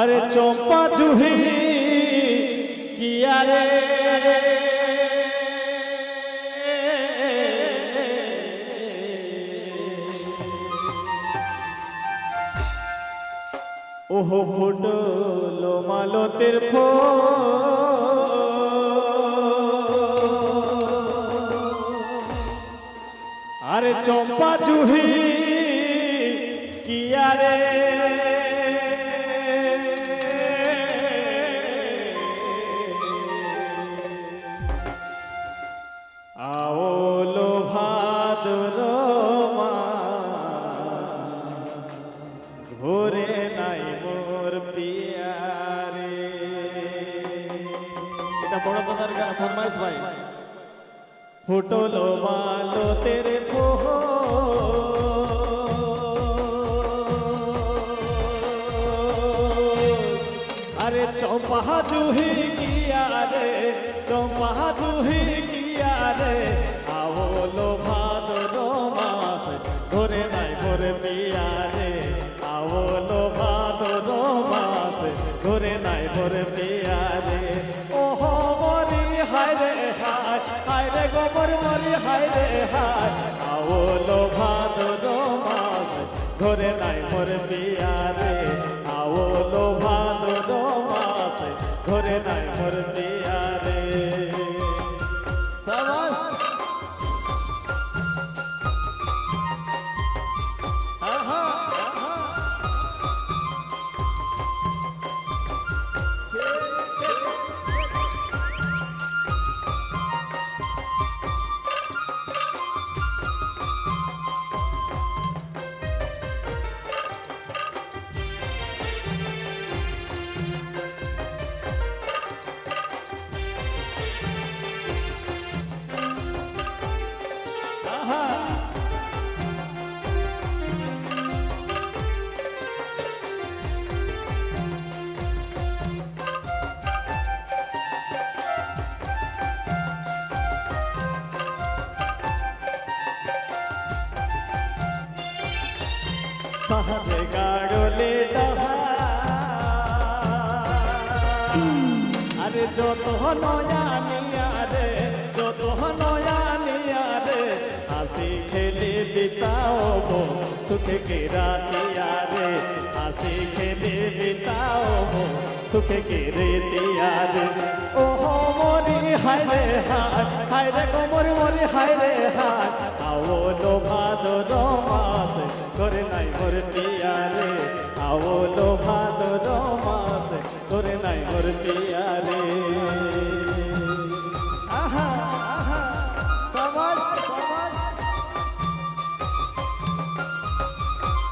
अरे चंपा जूही किया रे ओहो फुटलो मालतेर अरे चंपा जूही किया रे आओलो भादर घोरे नाई मोर पियारे এটা বড় কথার গান ফরমাইশ ভাই ফুটলো মালো তেরে পোহো अरे चंपा जूही किया रे चंपा जूही किया रे आवलो भादर मास घोरे नाई मोर पिया रे आवलो भादर मास घोरे नाई मोर पिया रे ओहो मरी हाय रे गोबर मरी हाय रे हाय आवलो भादर मास घोरे नाई मोर पिया रे आवलो भादर मास घोरे नाई मोर पिया रे शाबाश आहा सहजे गाड़ोले डहा अरे जो तो नया निया रे जो तो नया निया रे हंसी खेले बिताओ गो सुख की रातिया रे हंसी खेले बिताओ गो सुख की रेतिया रे ओहो मोरी हाय रे गोमर मोरी हाय रे हाय आओ लो भादर मास घोरे नाई मोर पिया रे आओ लो भादर मास घोरे नाई मोर पिया रे आहा आहा शाबाश शाबाश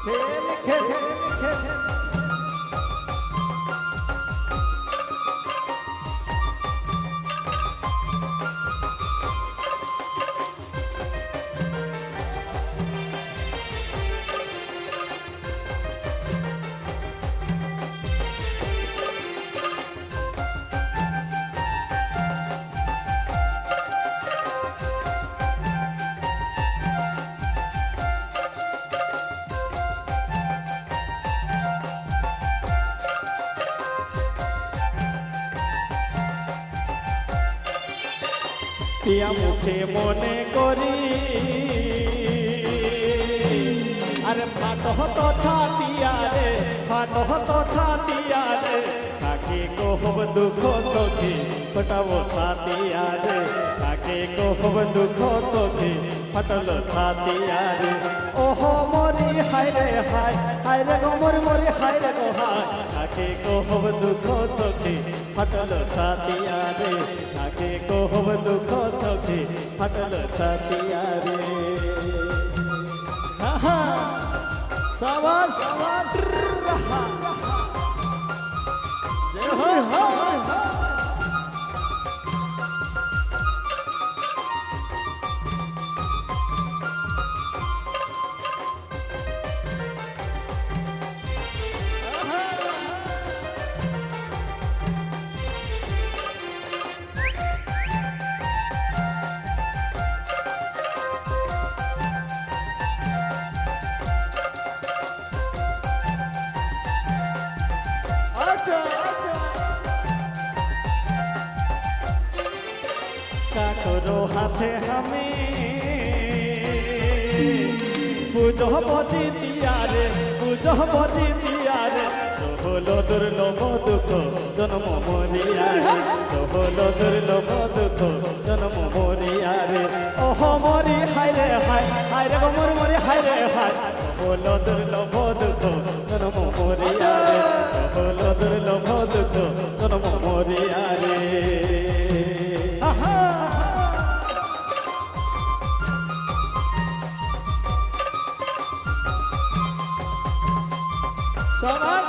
खेल खेल खेल पिया मुखे मने करी अरे फाटो तो छातिया रे फाटो तो छातिया रे काके कोहब दुख सखी फटावो छातिया रे काके कोहब दुख सखी फटलो छातिया रे ओहो मोरी हाय रे गोमर मोरी हाय रे गो हाय काके कोहब दुख सखी फटलो छातिया रे काके कोहब दुख सखी फटलो छातिया रे आहा शाबाश शाबाश जय हो আছে আমি বুঝবতি দিয়ারে বুঝবতি দিয়ারে হলো দুর্লভ দুঃখ জন্ম মরিয়ারে হলো দুর্লভ দুঃখ জন্ম মরিয়ারে ওহ মরি হায় রে গো মরি হায় রে হলো দুর্লভ দুঃখ জন্ম মরিয়ারে হলো দুর্লভ দুঃখ জন্ম মরিয়ারে সবাই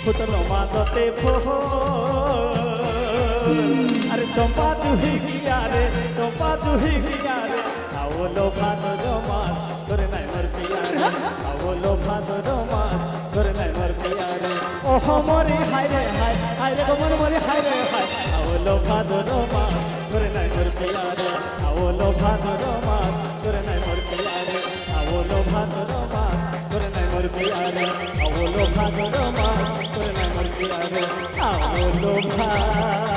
ফুটলো মাদতে ফোল আরে চম্পা তুহি গিয়ারে চম্পা তুহি গিয়ারে আওলো ভাদর মাস করে নাই মর পিয়ারে আওলো ভাদর মাস করে নাই মর পিয়ারে ওহ মরি হায় রে গো মরি হায় রে আওলো ভাদর মাস করে নাই মর পিয়ারে আওলো ভাদর মাস করে নাই মর পিয়ারে আওলো ভাদর মাস করে নাই মর পিয়ারে আওলো ভাদর মাস করে নাই মর পিয়ারে আওলো ভাদর